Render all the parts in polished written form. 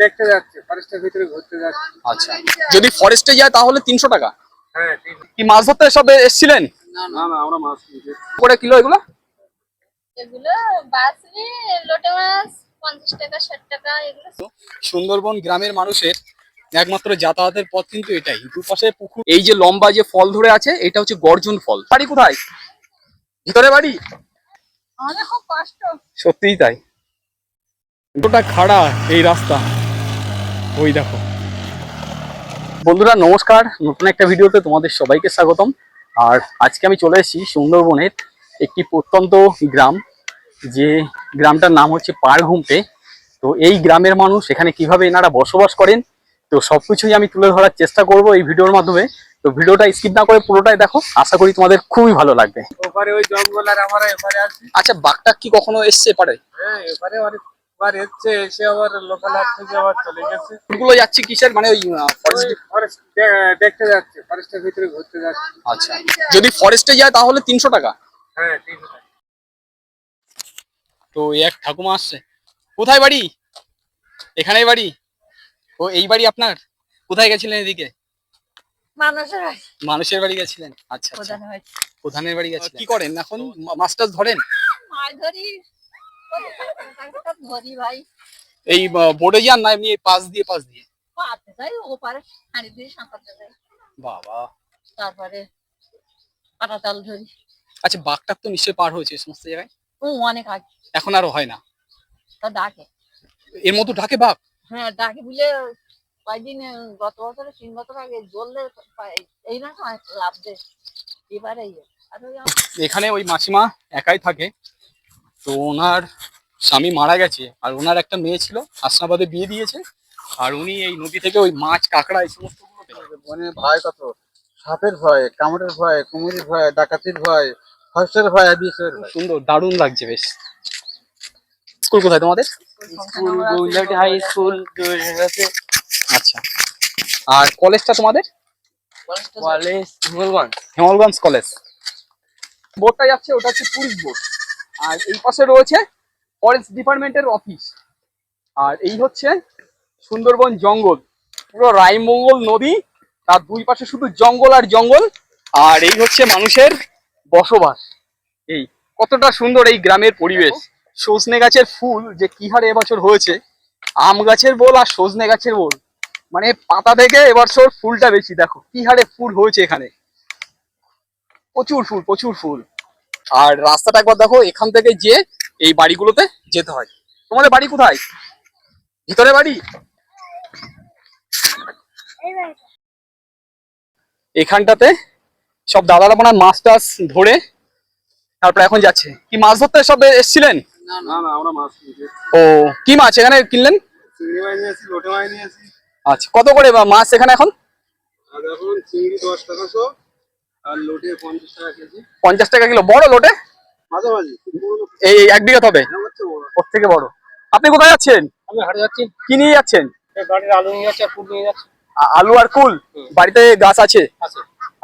দেখতে যাচ্ছে, ফরেস্টের ভিতরে ঘুরতে যাচ্ছে। আচ্ছা, যদি ফরেস্টে যায় তাহলে 300 টাকা। হ্যাঁ, কি মাছ ধরতে সব এসেছিলেন? না না, আমরা মাছ কিনছি। করে কিলো এগুলো? এগুলো বাসরি লোটে মাছ 50 টাকা 60 টাকা এগুলো। সুন্দরবন গ্রামের মানুষের একমাত্র যাতায়াতের পথ কিন্তু এটাই, দুপাশে পুকুর। এই যে লম্বা যে ফল ধরে আছে এটা হচ্ছে গর্জন ফল। বাড়ি কোথায়? ভিতরে বাড়ি? আমাদের খুব কষ্ট। সত্যিই তাই, কতটা খাড়া এই রাস্তা। ওই দেখো বন্ধুরা, নমস্কার, নতুন একটা ভিডিওতে তোমাদের সবাইকে স্বাগতম। আর আজকে আমি চলে এসেছি সুন্দরবনের একটি প্রত্যন্ত গ্রাম, যে গ্রামটার নাম হচ্ছে পাড়ঘুমটে। তো এই গ্রামের মানুষ এখানে কিভাবে এনারা বসবাস করেন, তো সবকিছুই আমি তুলে ধরার চেষ্টা করব এই ভিডিওর মাধ্যমে। তো ভিডিওটা স্কিপ না করে পুরোটাই দেখো, আশা করি তোমাদের খুবই ভালো লাগবে। ওপারে ওই জঙ্গল আর আমরা এপারে আছি। আচ্ছা, বাঘটা কি কখনো এসছে পারে? হ্যাঁ, এপারে অনেকবার এসছে, এসে আবার লোকাল হাট থেকে আবার চলে গেছে। এগুলো যাচ্ছে কিসের, মানে ওই ওই ফরেস্ট দেখতে যাচ্ছে, ফরেস্টের ভিতরে ঘুরতে যাচ্ছে। আচ্ছা, যদি ফরেস্টে যায় তাহলে 300 টাকা। হ্যাঁ, ঠিক আছে। তো এক ঠাকুমা আসছে। কোথায় বাড়ি? এখানেই বাড়ি? ও এই বাড়ি আপনার? কোথায় গেছিলেন এদিকে? মানুষের বাড়ি। মানুষের বাড়ি গেছিলেন? আচ্ছা আচ্ছা, প্রধান হয়েছে। প্রধানের বাড়ি গেছিলেন। কি করেন এখন? মাছ টাছ ধরেন? মাছ ধরি, ধরি ভাই। এই বোর্ডে যান না এমনি এই পাশ দিয়ে পাতে যাই, ওপারে হাঁড়ি দিয়ে সাঁতারতে যাই। বাবা। তারপরে কাটা জাল ধরি। আচ্ছা, বাঘটার তো নিশ্চয়ই পার হয়েছে এই সমস্ত জায়গায়? ও অনেক আগে। এখন আরো হয় না? তা ডাকে। এর মতো ঢাকে বাঘ? হ্যাঁ ডাকে বুঝলে কয়েকদিন গত বছরে 3 বছর আগে জ্বললে এই না লাভ দে এবারে আর ওই এখানে ওই মাসিমা একাই থাকে। তো ওনার স্বামী মারা গেছে, আর ওনার একটা মেয়ে ছিল, হাসনাবাদে বিয়ে দিয়েছে। আর উনি এই নদী থেকে ওই মাছ, কাঁকড়া এই সমস্ত মানে ভয় কত, সাপের ভয়, কামড়ের ভয়, কুমিরের ভয়, ডাকাতির ভয়, ফরেস্টের ভয়, বিএসএফের ভয়। সুন্দর, দারুণ লাগছে বেশ। স্কুল কোথায় তোমাদের? স্কুল গৌলাটি হাই স্কুল আছে। আচ্ছা, আর কলেজটা তোমাদের? কলেজ হিঙ্গলগঞ্জ। হেমলগঞ্জ কলেজ। বোর্ডটা যাচ্ছে ওটা হচ্ছে টুরিস্ট বোর্ড, আর এই পাশে রয়েছে ফরেস্ট ডিপার্টমেন্টের অফিস। আর এই হচ্ছে সুন্দরবন জঙ্গল, পুরো রায়মঙ্গল নদী, তার দুই পাশে শুধু জঙ্গল আর জঙ্গল। আর এই হচ্ছে মানুষের বসবাস। এই কতটা সুন্দর এই গ্রামের পরিবেশ। সজনে গাছের ফুল যে কি হারে এবছর হয়েছে, আম গাছের বল আর সজনে গাছের বল, মানে পাতা থেকে এবছর ফুলটা বেশি। দেখো কি হারে ফুল হয়েছে এখানে, প্রচুর ফুল প্রচুর ফুল। আর রাস্তাটা একবার দেখো, এখান থেকে যে এই বাড়িগুলোতে যেতে হয়। তোমাদের বাড়ি কোথায়? ভিতরে বাড়ি? এখানটাতে সব দাদারা মনে হয় মাছ টাছ ধরে তারপরে এখন যাচ্ছে। কি মাছ ধরতে সব এসেছিলেন? না না না, আমরা মাছ কিনছি। ও, কি মাছ এখানে কিনলেন? চিংড়ি মাছ নিয়েছি, লোটে মাছ নিয়েছি। আচ্ছা, কত করে মাছ এখানে এখন? আর এখন চিংড়ি 10 টাকা শো, আর লোটে 50 টাকা কেজি। 50 টাকা কিলো? বড় লোটে? মাঝামাঝি। এই 1 বিঘা হবে? ওর থেকে বড়। আপনি কোথায় যাচ্ছেন? আমি হাটে যাচ্ছি। কি নিয়ে যাচ্ছেন? গাড়ির আলু নিয়ে যাচ্ছে আর ফুল নিয়ে যাচ্ছে। আলু আর কুল? বাড়িতে গাছ আছে?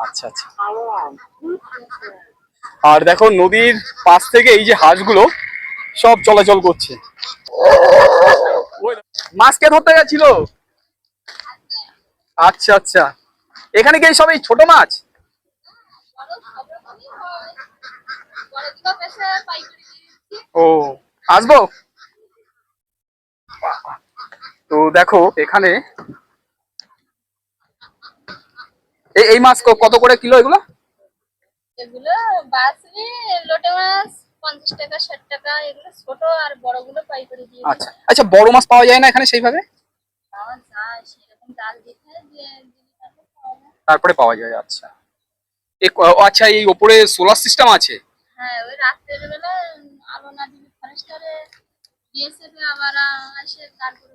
আচ্ছা আচ্ছা। আর দেখো নদীর পাশ থেকে এই যে হাঁসগুলো সব চলাচল করছে। মাছ কে ধরতে গেছিল? আচ্ছা আচ্ছা, এখানে কি সব এই ছোট মাছ? ও, আসবো। তো দেখো এখানে এই মাছ কত করে কিলো এগুলো? এগুলো বাসরি লোটে মাছ 50 টাকা 60 টাকা এগুলো ছোট, আর বড়গুলো পাইকারি দিয়ে আচ্ছা আচ্ছা, বড় মাছ পাওয়া যায় না এখানে সেইভাবে? পাওয়া যায়, সেরকম জাল দিতে তারপরে পাওয়া যায়। আচ্ছা, আচ্ছা, এই ওপরে সোলার সিস্টেম আছে? হ্যাঁ ওই রাত্রের বেলা আলো না দিলে ফরেস্টারে বিএসএফ আবার আসে, তারপরে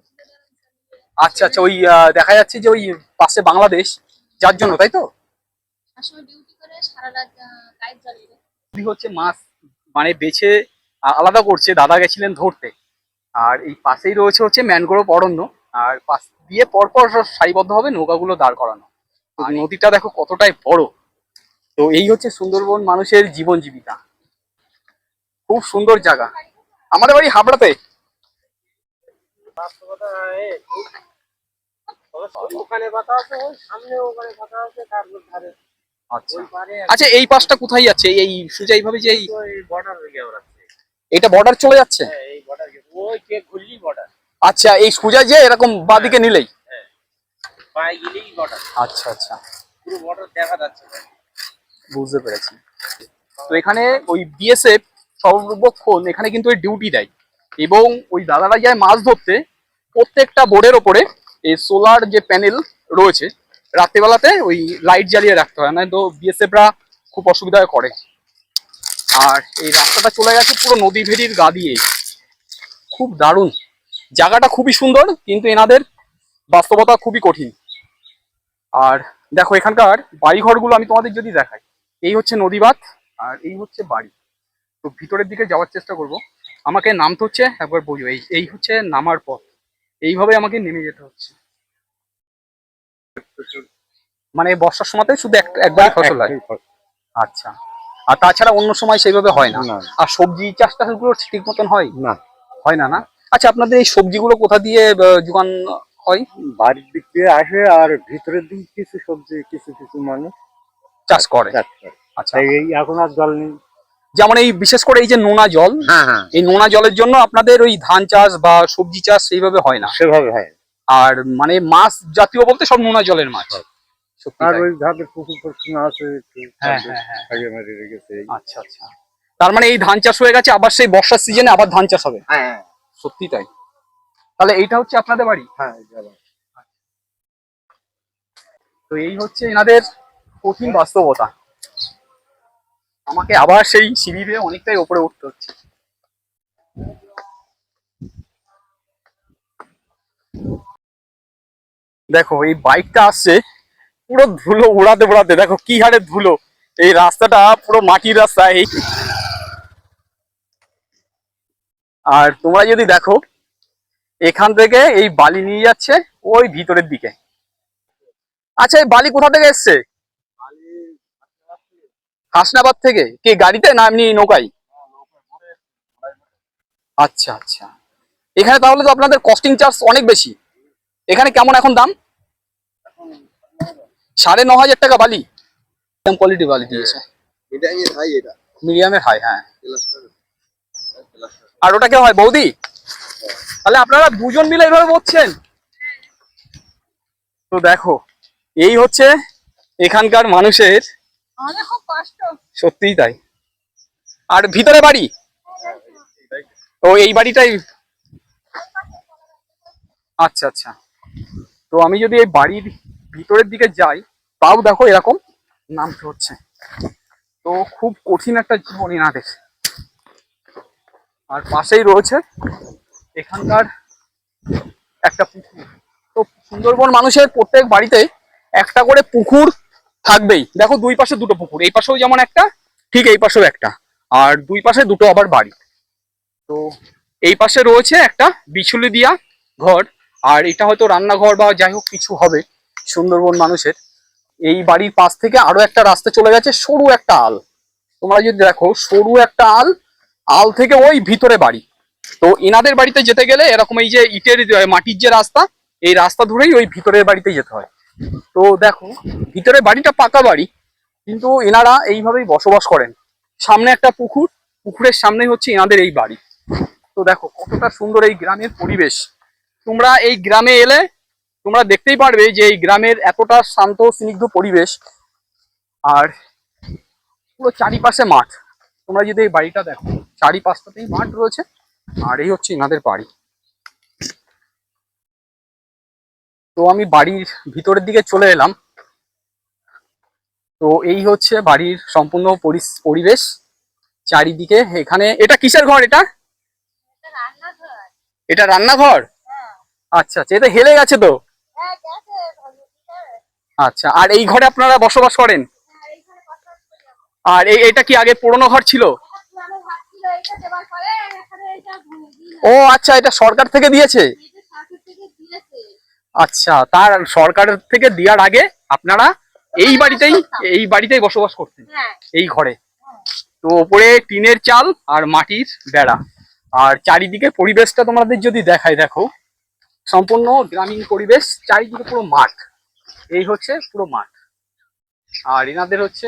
আচ্ছা আচ্ছা, ওই দেখা যাচ্ছে যে ওই পাশে বাংলাদেশ, যার জন্য, তাই তো? আসলে ডিউটি করে সারা রাত কাজ চালিয়ে হচ্ছে মাছ মানে বেছে আলাদা করছে, দাদা গেছিলেন ধরতে। আর এই পাশেই রয়েছে হচ্ছে ম্যানগ্রোভ অরণ্য, আর পাশ দিয়ে পরপর সারিবদ্ধভাবে নৌকাগুলো দাঁড় করানো। তো নদীটা দেখো কতটাই বড়। তো এই হচ্ছে সুন্দরবন মানুষের জীবন জীবিকা, খুব সুন্দর জায়গা। আমাদের বাড়ি হাবড়াতে। ওখানে পাতা আছে, ওই সামনে ওখানে পাতা আছে, তারপর ধারে আচ্ছা আচ্ছা, এই পাশটা কোথায় যাচ্ছে? এই সোজা এইভাবে যে ওই বর্ডার গিয়ে ওড়াচ্ছে। এটা বর্ডার চলে যাচ্ছে? হ্যাঁ, এই বর্ডার ওই কে ঘুরলি বর্ডার। আচ্ছা, এই সোজা যে এরকম বাঁদিকে নিলেই? হ্যাঁ, পায়ে গেলেই বর্ডার। আচ্ছা আচ্ছা, পুরো বর্ডার দেখা যাচ্ছে। বুঝতে পেরেছি। তো এখানে ওই বিএসএফ সর্বক্ষণ এখানে কিন্তু ওই ডিউটি দেয়, এবং ওই দাদারা যায় মাছ ধরতে। প্রত্যেকটা বোর্ডের ওপরে এই সোলার যে প্যানেল রয়েছে, রাত্রিবেলাতে ওই লাইট জ্বালিয়ে রাখতে হয়, না তো বিএসএফরা খুব অসুবিধায় করে। আর এই রাস্তাটা চলে গেছে পুরো নদী ভেড়ির গা দিয়ে। খুব দারুণ জায়গাটা, খুবই সুন্দর, কিন্তু এনাদের বাস্তবতা খুবই কঠিন। আর দেখো এখানকার বাড়িঘরগুলো আমি তোমাদের যদি দেখাই, এই হচ্ছে নদীবাঁধ আর এই হচ্ছে বাড়ি। তো ভিতরের দিকে যাওয়ার চেষ্টা করব। আমাকে নামতে হচ্ছে, একবার বলবো এই এই হচ্ছে নামার পথ, এইভাবে আমাকে নেমে যেতে হচ্ছে। মানে বর্ষার সময়তে শুধু একবারই ফসল হয়? আচ্ছা, আর তাছাড়া অন্য সময় সেইভাবে হয় না? আর সবজি চাষ টাষগুলো ঠিক মতন হয় না, হয় না? না। আচ্ছা, আপনাদের এই সবজিগুলো কোথা দিয়ে যোগান হয়? বাড়ির দিক দিয়ে আসে, আর ভিতরের দিক কিছু সবজি কিছু কিছু মানুষ চাষ করে? চাষ করে। আচ্ছা, তাই এই এখন আর জল নেই। যেমন এই বিশেষ করে এই যে নোনা জল, হ্যাঁ হ্যাঁ, এই নোনা জলের জন্য আপনাদের ওই ধান চাষ বা সবজি চাষ সেইভাবে হয় না? সেভাবে হয়। আর মানে মাছ জাতীয় বলতে সব নোনা জলের মাছ? সত্যি আর তাই? ওই ধাপের পুকুর টুকুর আছে একটু, হ্যাঁ হ্যাঁ হ্যাঁ। আগে মেরে রেখেছে। আচ্ছা আচ্ছা, তার মানে এই ধান চাষ হয়ে গেছে, আবার সেই বর্ষার সিজনে আবার ধান চাষ হবে? হ্যাঁ সত্যি তাই? তাহলে এইটা হচ্ছে আপনাদের বাড়ি? হ্যাঁ। তো এই হচ্ছে এনাদের কঠিন বাস্তবতা। আমাকে আবার সেই সিঁড়ি দিয়ে অনেকটাই উপরে উঠতে হচ্ছে। দেখো এই বাইকটা আসছে পুরো ধুলো উড়াতে উড়াতে, দেখো কি হারে ধুলো। এই রাস্তাটা পুরো মাটির রাস্তা। এই আর তোমরা যদি দেখো, এখান থেকে এই বালি নিয়ে যাচ্ছে ওই ভিতরের দিকে। আচ্ছা, এই বালি কোথা থেকে এসছে? হাসনাবাদ থেকে? কি গাড়িতে না এমনি নৌকায়? আচ্ছা আচ্ছা, এখানে তাহলে তো আপনাদের কস্টিং চার্জ অনেক বেশি। এখানে কেমন এখন দাম? 9,500 টাকা বালি? কেমন কোয়ালিটি বালি দিয়েছে? এটা হাই, এটা মিডিয়ামের হাই, হ্যাঁ। আর ওটা কে হয়, বৌদি? তাহলে আপনারা দুজন মিলে এইভাবে বলছেন? তো দেখো এই হচ্ছে এখানকার মানুষের, আমাদের খুব কষ্ট। সত্যিই তাই। আর ভিতরে বাড়ি? ও এই বাড়িটাই? আচ্ছা আচ্ছা, তো আমি যদি এই বাড়ির ভিতরের দিকে যাই, তাও দেখো এরকম নামতে হচ্ছে। তো খুব কঠিন একটা জীবন এনাদের। আর পাশেই রয়েছে এখানকার একটা পুকুর। তো সুন্দরবন মানুষের প্রত্যেক বাড়িতে একটা করে পুকুর থাকবেই। দেখো দুই পাশে দুটো পুকুর, এই পাশেও যেমন একটা, ঠিক এই পাশেও একটা, আর দুই পাশে দুটো আবার বাড়ি। তো এই পাশে রয়েছে একটা বিছুলি দিয়া ঘর, আর এটা হয়তো রান্নাঘর বা যাই হোক কিছু হবে সুন্দরবন মানুষের। এই বাড়ির পাশ থেকে আরো একটা রাস্তা চলে গেছে, সরু একটা আল। তোমরা যদি দেখো, সরু একটা আল, আল থেকে ওই ভিতরে বাড়ি। তো এনাদের বাড়িতে যেতে গেলে এরকম এই যে ইটের মাটির যে রাস্তা, এই রাস্তা ধরেই ওই ভিতরের বাড়িতে যেতে হয়। তো দেখো ভিতরে বাড়িটা পাকা বাড়ি, কিন্তু এনারা এইভাবেই বসবাস করেন। সামনে একটা পুকুর, পুকুরের সামনেই হচ্ছে এনাদের এই বাড়ি। তো দেখো কতটা সুন্দর এই গ্রামের পরিবেশ। তোমরা এই গ্রামে এলে তোমরা দেখতেই পারবে যে এই গ্রামের এতটা শান্ত স্নিগ্ধ পরিবেশ। আর পুরো চারিপাশে মাঠ। তোমরা যদি এই বাড়িটা দেখো, চারিপাশটাতেই মাঠ রয়েছে, আর এই হচ্ছে এনাদের বাড়ি। তো আমি বাড়ির ভিতরের দিকে চলে এলাম। তো এই হচ্ছে বাড়ির সম্পূর্ণ পরিবেশ চারিদিকে। এখানে এটা কিসের ঘর? এটা এটা রান্নাঘর? আচ্ছা আচ্ছা, এটা হেলে গেছে তো? আচ্ছা, আর এই ঘরে আপনারা বসবাস করেন? আর এটা কি আগে পুরনো ঘর ছিল? ও আচ্ছা, এটা সরকার থেকে দিয়েছে? আচ্ছা, তার সরকারের থেকে দেওয়ার আগে আপনারা এই বাড়িতেই বসবাস করতেন, এই ঘরে? তো ওপরে টিনের চাল আর মাটির বেড়া, আর চারিদিকে পরিবেশটা তোমাদের যদি দেখায়, দেখো সম্পূর্ণ গ্রামীণ পরিবেশ, চারিদিকে পুরো মাঠ। এই হচ্ছে পুরো মাঠ, আর এনাদের হচ্ছে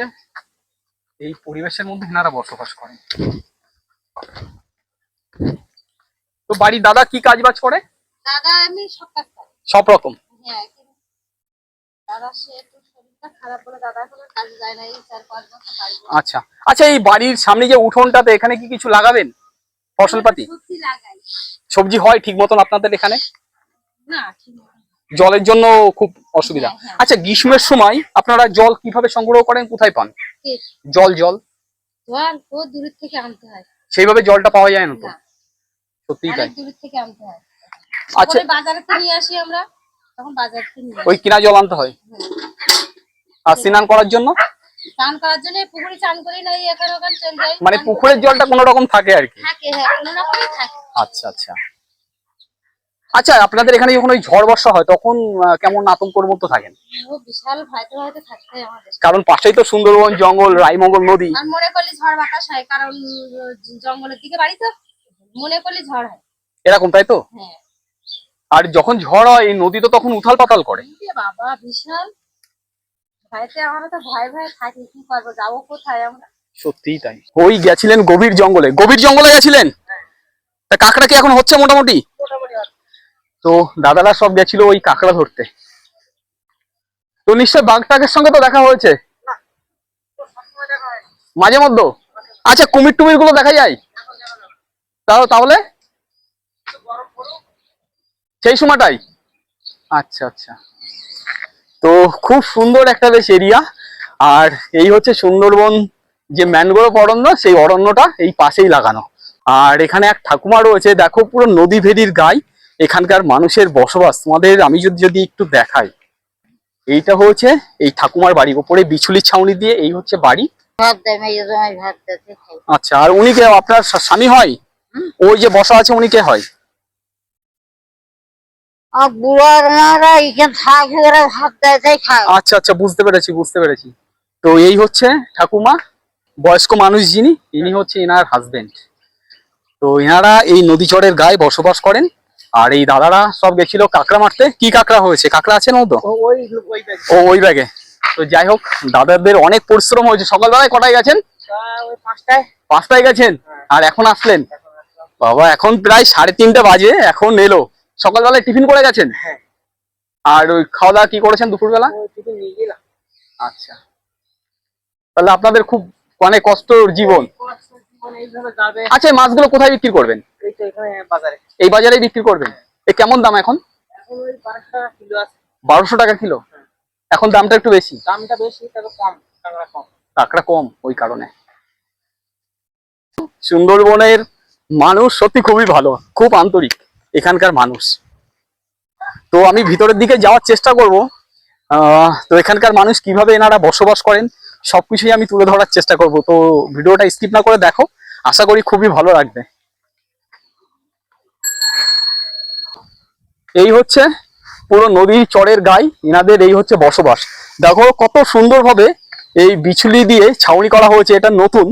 এই পরিবেশের মধ্যে এনারা বসবাস করেন। তো বাড়ির দাদা কি কাজ বাজ করে? দাদা আমি সব কাজ করি। সব রকম? হ্যাঁ, কিন্তু দাদা সে একটু শরীরটা খারাপ বলে দাদা এখন কাজ যায় না, এই 4-5 বছর বাড়ি বসে। আচ্ছা আচ্ছা, এই বাড়ির সামনে যে উঠোনটাতে এখানে কি কিছু লাগাবেন ফসলপাতি? সবজি লাগাই সবজি হয় ঠিক মতন আপনাদের এখানে? না, ঠিক না। জলের জন্য খুব অসুবিধা। হ্যাঁ, হ্যাঁ। আচ্ছা, গ্রীষ্মের সময় আপনারা জল কিভাবে সংগ্রহ করেন, কোথায় পান? ঠিক। জল জল খুব দূর থেকে আনতে হয়। সেইভাবে জলটা পাওয়া যায় না তো? না, সত্যিই তাই। অনেক দূর থেকে আনতে হয়। আচ্ছা, পরে বাজারে থেকে নিয়ে আসি আমরা, তখন বাজার থেকে নিয়ে ওই আসি। কিনা জল আনতে হয়। আর স্নান করার জন্য? স্নান করার জন্য পুকুরে চান করি না, এই এখানে ওখানে চলে যাই। মানে পুকুরের জলটা কোনো রকম থাকে আর কি? থাকে, হ্যাঁ, কোনো রকমই থাকে। আচ্ছা আচ্ছা আচ্ছা, আপনাদের এখানে যখন ওই ঝড় বর্ষা হয় তখন কেমন আতঙ্কের মধ্যে থাকেন? ও বিশাল ভয়তে ভয়তে থাকতে হয় আমাদের। কারণ পাশেই তো সুন্দরবন জঙ্গল, রায়মঙ্গল নদী। আর মনে করলে ঝড় বাতাস হয়, কারণ জঙ্গলের দিকে বাড়ি তো, মনে করলে ঝড় হয়। এরকম তাই তো? হ্যাঁ। আর যখন ঝড় হয় এই নদী তো তখন উথাল পাতাল করে। এ বাবা, বিশাল ভয়তে আমরা তো ভয়ে ভয়ে থাকি, কি করবো, যাবো কোথায় আমরা। সত্যিই তাই। ওই গেছিলেন গভীর জঙ্গলে, গভীর জঙ্গলে গেছিলেন? তা কাঁকড়া কি এখন হচ্ছে মোটামুটি? তো দাদারা সব গেছিল ওই কাঁকড়া ধরতে। তো নিশ্চয় বাঘটাকের সঙ্গে তো দেখা হয়েছে মাঝে মধ্যে? আচ্ছা, কুমির টুমির গুলো দেখা যায় তাহলে সেই সময়টাই? আচ্ছা আচ্ছা। তো খুব সুন্দর একটা বেশ এরিয়া। আর এই হচ্ছে সুন্দরবন যে ম্যানগ্রোভ অরণ্য, সেই অরণ্যটা এই পাশেই লাগানো। আর এখানে এক ঠাকুমা রয়েছে, দেখো পুরো নদী ভেদির গায়ে এখানকার মানুষের বসবাস। তোমাদের আমি যদি একটু দেখাই, এইটা হচ্ছে এই ঠাকুমার বাড়ি, উপরে বিছুলির ছাউনি দিয়ে এই হচ্ছে বাড়ি। ভাত দেয়, মেয়ে জমাই ভাত দিতে খাই। আচ্ছা, আর উনি কে, আপনার স্বামী হয়? ওই যে বসা আছে উনি কে হয়? আর বুড়ারা এখানে থাকে, ওরা ভাত দেয় তাই খায়। আচ্ছা আচ্ছা, বুঝতে পেরেছি বুঝতে পেরেছি। তো এই হচ্ছে ঠাকুমা, বয়স্ক মানুষ যিনি, ইনি হচ্ছে এনার হাজবেন্ড। তো এনারা এই নদী চরের গায়ে বসবাস করেন। আর এই দাদারা সব গেছিল কাঁকড়া মারতে। কি কাঁকড়া হয়েছে? কাঁকড়া আছে না তো? ও ওই ব্যাগে। তো যাই হোক, দাদাদের অনেক পরিশ্রম হয়েছে। সকালবেলায় কটায় গেছেন? 5টায় গেছেন, আর এখন আসলেন? বাবা, এখন প্রায় 3:30 বাজে, এখন এলো। সকালবেলায় টিফিন করে গেছেন? আর ওই খাওয়া দাওয়া কি করেছেন দুপুরবেলা? আচ্ছা, তাহলে আপনাদের খুব মানে কষ্টর জীবন। আচ্ছা, এই মাছগুলো কোথায় বিক্রি করবেন? এই বাজারে বিক্রি করবেন? এ কেমন দাম এখন? 1200 টাকা কিলো? এখন দামটা একটু বেশি। তবে কম, কম। কাঁকড়া কম, ওই কারণে। সুন্দরবনের মানুষ সত্যি খুবই ভালো, খুব আন্তরিক এখানকার মানুষ। তো আমি ভিতরের দিকে যাওয়ার চেষ্টা করব। তো এখানকার মানুষ কিভাবে এনারা বসবাস করেন সবকিছুই আমি তুলে ধরার চেষ্টা করব। তো ভিডিওটা স্কিপ না করে দেখো, আশা করি খুবই ভালো লাগবে। এই হচ্ছে পুরো নদীর চরের গায়ে এনাদের এই হচ্ছে বসবাস। দেখো কত সুন্দরভাবে এই বিছুলি দিয়ে ছাউনি করা হয়েছে, এটা নতুন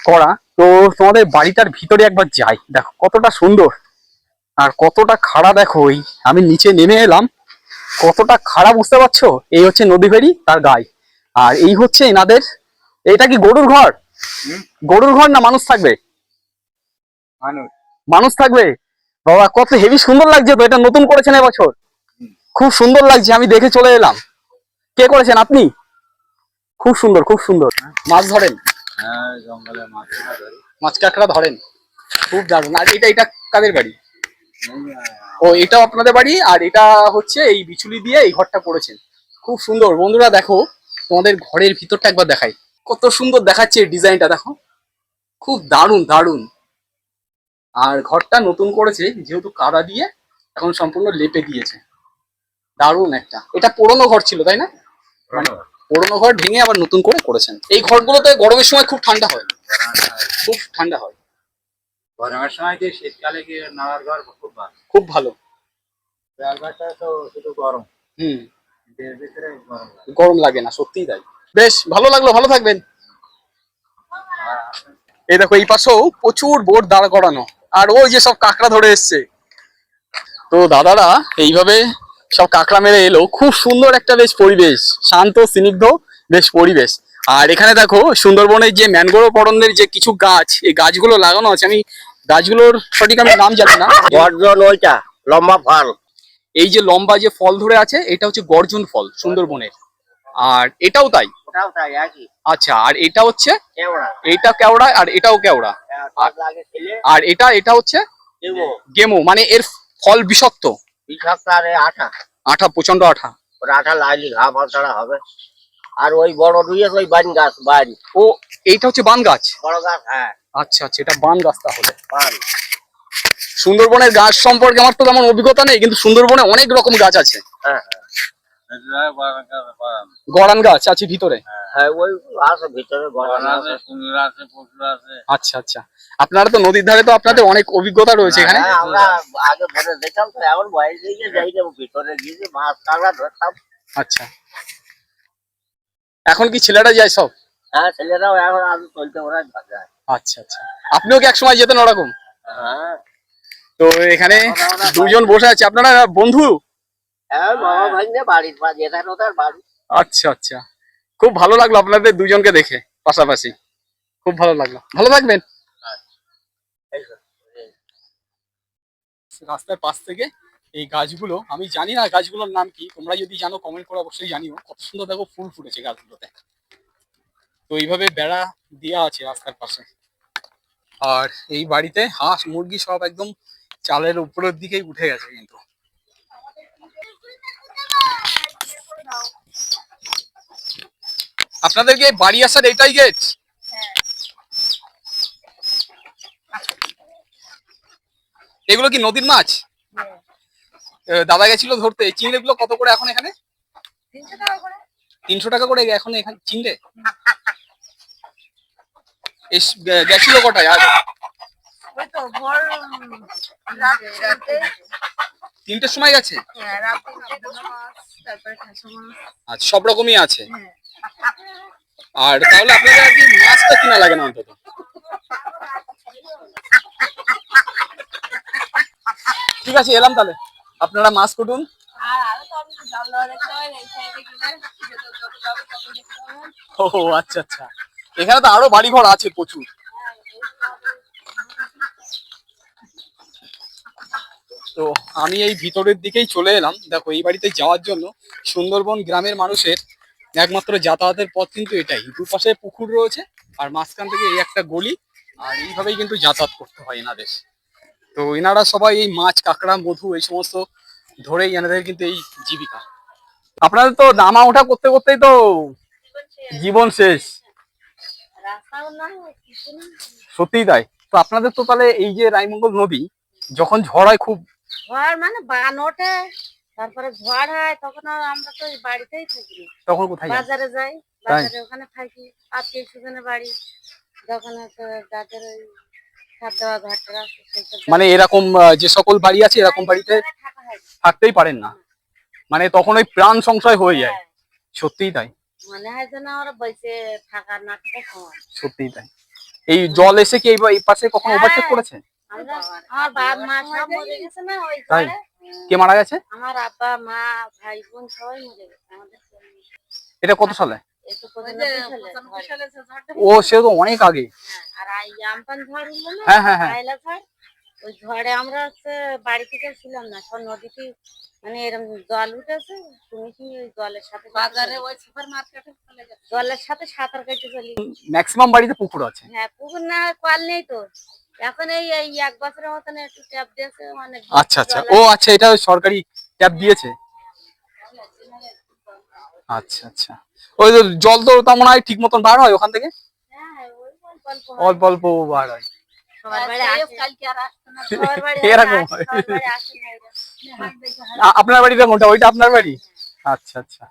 করা। তো তোমাদের বাড়িটার ভিতরে একবার যাই, দেখো কতটা সুন্দর আর কতটা খাড়া। দেখো এই আমি নিচে নেমে এলাম, কতটা খারাপ বুঝতে পারছো? এই হচ্ছে নদী ভেড়ি তার গায়ে। আর এই হচ্ছে এনাদের, এটা কি গরুর ঘর? গরুর ঘর না মানুষ থাকবে? মানুষ থাকবে। বাবা, কত হেভি সুন্দর লাগছে তো। এটা নতুন করেছেন এবছর? খুব সুন্দর লাগছে, আমি দেখে চলে এলাম। কে করেছেন? আপনি? খুব সুন্দর খুব সুন্দর। মাছ ধরেন? হ্যাঁ, জঙ্গলে মাছ ধরি। মাছ কাঁকড়া ধরেন? খুব দারুণ। আর এটা কাদের বাড়ি? ও, এটাও আপনাদের বাড়ি। আর এটা হচ্ছে এই বিচুলি দিয়ে এই ঘরটা করেছেন। খুব সুন্দর। বন্ধুরা দেখো, তোমাদের ঘরের ভিতরটা একবার দেখাই, কত সুন্দর দেখাচ্ছে ডিজাইনটা। দেখো খুব দারুণ দারুণ। আর ঘরটা নতুন করেছে যেহেতু কাদা দিয়ে, এখন সম্পূর্ণ লেপে দিয়েছে। দারুণ একটা। এটা পুরোনো ঘর ছিল তাই না? মানে পুরোনো ঘর ভেঙে আবার নতুন করে করেছেন। এই ঘরগুলোতে গরমের সময় খুব ঠান্ডা হয়, খুব ঠান্ডা হয়। গরমের সময় কি শীতকালে কি নালার ঘর খুব ভালো, খুব ভালো। ঘরটা তো শুধু গরম, হুম, এর ভিতরে গরম লাগে। গরম লাগে না, সত্যিই তাই। বেশ ভালো লাগলো, ভালো থাকবেন। এই দেখো এই পাশেও প্রচুর বোট দাঁড় করানো, আর ওই যে সব কাঁকড়া ধরে এসছে। তো দাদারা এইভাবে সব কাঁকড়া মেরে এলো, খুব সুন্দর একটা বেশ পরিবেশ, শান্ত স্নিগ্ধ বেশ পরিবেশ। আর এখানে দেখো সুন্দরবনের যে ম্যানগ্রোভ অরণ্যের যে কিছু গাছ, এই গাছগুলো লাগানো আছে, আমি গাছগুলোর সঠিক আমি নাম জানি না। গর্জন ওইটা লম্বা ফল। এই যে লম্বা যে ফল ধরে আছে, এটা হচ্ছে গর্জন ফল সুন্দরবনের। আর এটাও তাই? ওটাও তাই একই। আচ্ছা, আর এটা হচ্ছে? কেওড়া। এইটা কেওড়া আর এটাও কেওড়া। আর এটা হচ্ছে গেমো, মানে এর ফল বিষাক্ত? বিষাক্ত আর আঠা। আঠা, প্রচন্ড আঠা। ওর আঠা লাইলি ঘা ছাড়া হবে। আর ওই বড় দুইয়ে ওই বান গাছ, বান। ও, এইটা হচ্ছে বান গাছ? বড় গাছ, হ্যাঁ। আচ্ছা আচ্ছা, এটা বান গাছ তাহলে। বান। সুন্দরবনের গাছ সম্পর্কে আমার তো তেমন অভিজ্ঞতা নেই, কিন্তু সুন্দরবনে অনেক রকম গাছ আছে। হ্যাঁ গড়ান গাছ আছে ভিতরে? হ্যাঁ, ওই আছে ভিতরে গড়ান আছে, কুমির আছে, পশু আছে। আচ্ছা আচ্ছা, আপনারা তো নদীর ধারে, তো আপনাদের অনেক অভিজ্ঞতা রয়েছে এখানে। হ্যাঁ, আমরা আগে বনে দেখতাম, তো এখন বয়স হয়ে গিয়ে যাই না, ভিতরে গিয়ে মাছ কাঁকড়া ধরতাম। আচ্ছা, এখন কি ছেলেরা যায় সব? হ্যাঁ, ছেলেরাও এখন আজ চলতে ওরা যায়। আচ্ছা আচ্ছা, আপনিও কি একসময় যেতেন ওরকম? হ্যাঁ। তো এখানে দুজন বসে আছে, আপনারা বন্ধু? হ্যাঁ, বাবা ভাই না, বাড়ির পা যেতেন ওদের বাড়ি। আচ্ছা আচ্ছা, খুব ভালো লাগলো আপনাদের দুজনকে দেখে পাশাপাশি, খুব ভালো লাগলো। ভালো থাকবেন। রাস্তার পাশ থেকে এই গাছগুলো, আমি জানি না গাছগুলোর নাম কি, তোমরা যদি জানো কমেন্ট করে অবশ্যই জানিও। কত সুন্দর দেখো ফুল ফুটেছে গাছগুলোতে। তো এইভাবে বেড়া দেওয়া আছে রাস্তার পাশে। আর এই বাড়িতে হাঁস মুরগি সব একদম চালের উপরের দিকেই উঠে গেছে কিন্তু। আপনাদেরকে বাড়ি আসার এটাই গেট? এগুলো কি নদীর মাছ? দাদা গেছিল ধরতে। চিংড়ে গুলো কত করে এখন এখানে? 300 টাকা করে এখন এখানে চিংড়ে। গেছিল কটায়? আর 3টের সময় গেছে? আচ্ছা, সব রকমই আছে। আর তাহলে আপনাদের আর কি মাছটা কিনা লাগে না অন্তত? ঠিক আছে, এলাম তাহলে, আপনারা মাছ কুটুন। ও আচ্ছা আচ্ছা, এখানে তো আরো বাড়ি ঘর আছে প্রচুর। তো আমি এই ভিতরের দিকেই চলে এলাম। দেখো, এই বাড়িতে যাওয়ার জন্য সুন্দরবন গ্রামের মানুষের একমাত্র যাতায়াতের পথ কিন্তু এটাই। দুপাশে পুকুর রয়েছে আর মাঝখান থেকে এই একটা গলি, আর এইভাবেই কিন্তু যাতায়াত করতে হয় এনাদের। তো এনারা সবাই এই মাছ কাঁকড়া মধু এই সমস্ত ধরেই এনাদের কিন্তু এই জীবিকা। আপনাদের তো নামা ওঠা করতে করতেই তো জীবন শেষ। সত্যিই তাই। তো আপনাদের তো তাহলে এই যে রায়মঙ্গল নদী যখন ঝড় হয়, খুব ঝড় মানে বান ওঠে, তারপরে ঝড় হয়, তখন আর আমরা তো এই বাড়িতেই থাকি। তখন কোথায় যান? বাজারে যাই, বাজারে ওখানে থাকি, আত্মীয় স্বজনের বাড়ি, যখন যাদের ওই খাদ দেওয়া ঘরটা আছে সেইসব মানে এরকম যে সকল বাড়ি আছে এরকম বাড়িতে থাকা হয়। থাকতেই পারেন না, মানে তখন ওই প্রাণ সংশয় হয়ে যায়। হ্যাঁ, সত্যিই তাই, মনে হয় যেন আমরা বেঁচে থাকার না থাকার সময়। সত্যিই তাই। এই জল এসে কি এই পাশে কখনো ওভারটেক করেছে? আমার বাবা মা সব মরে গেছে না ওই তাই? ঝড়ে। কে মারা গেছে? আমার আব্বা মা ভাই বোন সবাই মরে গেছে আমাদের। এটা কত সালে? এই তো 95 সালে ঝড়টা। ও, সে তো অনেক আগে। আর এই আমপান ঝড় হলো না, হ্যাঁ হ্যাঁ হ্যাঁ। আইলা ঝড়, ওই ঝড়ে আমরা হচ্ছে বাড়ি থেকে ছিলাম না, সব নদীতে মানে এরকম জল উঠেছে, তুমি কি ওই জলের সাথে বাজারে ওই সুপার মার্কেটে চলে গেছে, জলের সাথে সাঁতার কেটে চলি। ম্যাক্সিমাম বাড়িতে পুকুর আছে? হ্যাঁ, পুকুর না, কল নেই তো এখন। এই এই 1 বছরের মতন একটু ট্যাপ দিয়েছে মানে। আচ্ছা আচ্ছা, ও আচ্ছা, এটা সরকারি ট্যাপ দিয়েছে। আচ্ছা আচ্ছা, ওই যে জল তো তেমন হয় ঠিক মতন বার হয় ওখান থেকে? হ্যাঁ, ওই অল্প অল্প বার হয়। সবার বাড়ি আসে, কালকে আর আসছে না, সবার বাড়ি এরকম হয়। সবার বাড়ি আসে না এরা। আপনার বাড়িটা কোনটা? ওইটা আপনার বাড়ি? আচ্ছা আচ্ছা।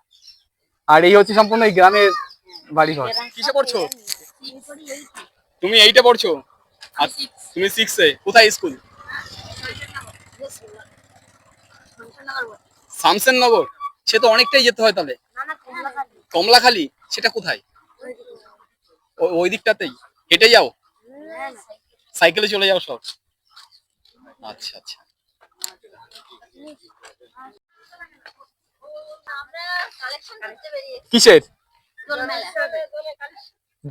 আর এই হচ্ছে সম্পূর্ণ এই গ্রামের বাড়ি ঘর। কিসে পড়ছো তুমি? 8-এ পড়ছো? আর তুমি 6-এ? কোথায় স্কুল? শামসেরনগর। সে তো অনেকটাই যেতে হয় তাহলে। কমলাখালি, সেটা কোথায়? ওই দিকটাতেই হেঁটে যাও? সাইকেলে চলে যাও সব? আচ্ছা আচ্ছা। কিসের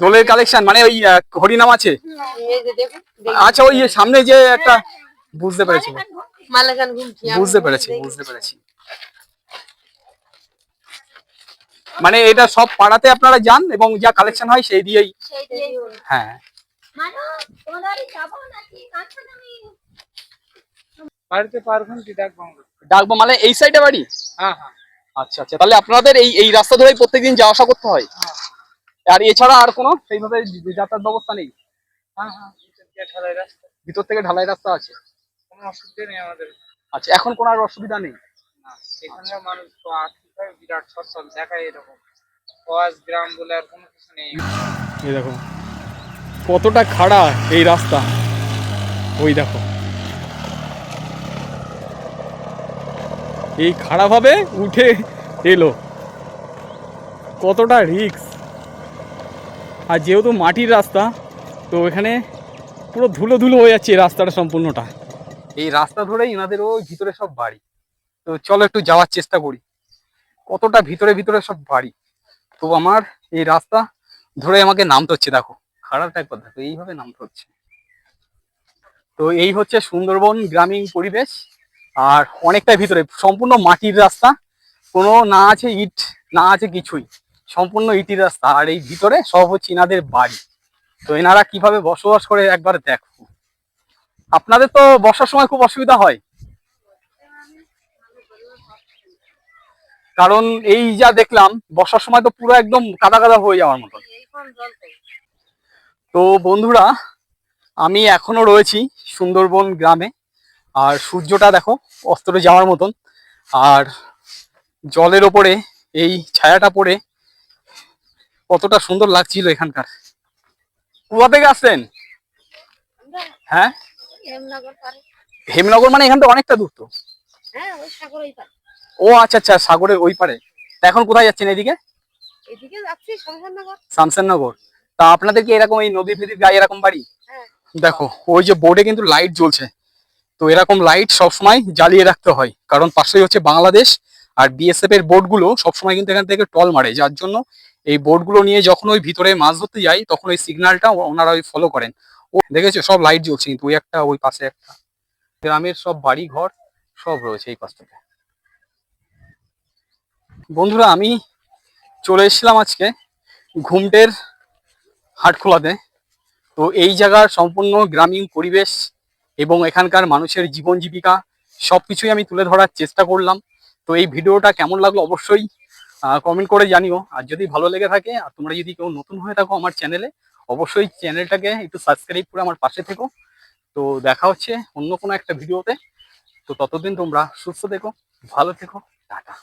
দোলের কালেকশন? মানে ওই হরিনাম আছে? আচ্ছা, ওই সামনে যে একটা, বুঝতে পেরেছি বুঝতে পেরেছি বুঝতে পেরেছি। মানে এটা সব পাড়াতে আপনারা যান এবং যা কালেকশন হয় সেই দিয়েই? হ্যাঁ। বাড়িতে পারবেন কি ডাকবো? ডাকবো মানে এই সাইডে বাড়ি? হ্যাঁ হ্যাঁ আচ্ছা আচ্ছা, তাহলে আপনাদের এই এই রাস্তা ধরেই প্রত্যেকদিন যাওয়া আসা করতে হয়? আর এছাড়া আর কোনো সেইভাবে যাতায়াত ব্যবস্থা নেই? হ্যাঁ হ্যাঁ, ঢালাই রাস্তা, ভিতর থেকে ঢালাই রাস্তা আছে? কোনো অসুবিধা নেই আমাদের। আচ্ছা, এখন কোনো আর অসুবিধা নেই? না, এখানে মানুষ তো আর্থিকভাবে বিরাট সচ্ছল দেখায় এরকম, ওয়াজ গ্রাম বলে আর কোনো কিছু নেই। এই দেখো কতটা খাড়া এই রাস্তা, ওই দেখো এই খাড়া ভাবে উঠে এলো, কতটা রিস্ক। আর যেহেতু মাটির রাস্তা, তো এখানে পুরো ধুলো ধুলো হয়ে যাচ্ছে এই রাস্তাটা সম্পূর্ণটা। এই রাস্তা ধরেই এনাদের ওই ভিতরে সব বাড়ি। তো চলো একটু যাওয়ার চেষ্টা করি, কতটা ভিতরে ভিতরে সব বাড়ি। তো আমার এই রাস্তা ধরে আমাকে নামতে হচ্ছে, দেখো খারাপটা একবার দেখো, এইভাবে নামতে হচ্ছে। তো এই হচ্ছে সুন্দরবন গ্রামীণ পরিবেশ, আর অনেকটা ভিতরে সম্পূর্ণ মাটির রাস্তা, কোনো না আছে ইট না আছে কিছুই, সম্পূর্ণ ইটির রাস্তা। আর এই ভিতরে সব হচ্ছে এনাদের বাড়ি। তো এনারা কিভাবে বসবাস করে একবার দেখো। আপনাদের তো বর্ষার সময় খুব অসুবিধা হয়, কারণ এই যা দেখলাম বর্ষার সময় তো পুরো একদম কাদা কাদা হয়ে যাওয়ার মতন। তো বন্ধুরা, আমি এখনো রয়েছি সুন্দরবন গ্রামে, আর সূর্যটা দেখো অস্তরে যাওয়ার মতন, আর জলের ওপরে এই ছায়াটা পড়ে কতটা সুন্দর লাগছিল এখানকার। কোথা থেকে আসছেন? হ্যাঁ, হেমনগর মানে এখান থেকে অনেকটা দূর তো। ও আচ্ছা আচ্ছা, সাগরের ওই পারে। তা এখন কোথায় যাচ্ছেন? এদিকে শামসাননগর। তা আপনাদের কি এরকম এই নদী ফিদির গায়ে এরকম বাড়ি? দেখো ওই যে বোর্ডে কিন্তু লাইট জ্বলছে, তো এরকম লাইট সবসময় জ্বালিয়ে রাখতে হয়, কারণ পাশেই হচ্ছে বাংলাদেশ। আর বিএসএফ এর বোট গুলো সবসময় কিন্তু এখান থেকে টল মারে, যার জন্য এই বোট গুলো নিয়ে যখন ওই ভিতরে মাছ ধরতে যাই তখন ওই সিগন্যালটা ওনারা ওই ফলো করেন। ও দেখেছো সব লাইট জ্বলছে, কিন্তু ওই একটা ওই পাশে একটা গ্রামের সব বাড়ি ঘর সব রয়েছে এই পাশটাতে। বন্ধুরা, আমি চলে এসেছিলাম আজকে ঘুমটের হাটখোলাতে। তো এই জায়গার সম্পূর্ণ গ্রামীণ পরিবেশ এবং এখানকার মানুষের জীবন জীবিকা সবকিছুই আমি তুলে ধরার চেষ্টা করলাম। তো এই ভিডিওটা কেমন লাগলো অবশ্যই কমেন্ট করে জানিও। আর যদি ভালো লেগে থাকে, আর তোমরা যদি কেউ নতুন হয়ে থাকো আমার চ্যানেলে, অবশ্যই চ্যানেলটাকে একটু সাবস্ক্রাইব করে আমার পাশে থেকো। তো দেখা হচ্ছে অন্য কোনো একটা ভিডিওতে। তো ততদিন তোমরা সুস্থ থেকো, ভালো থেকো, টাটা।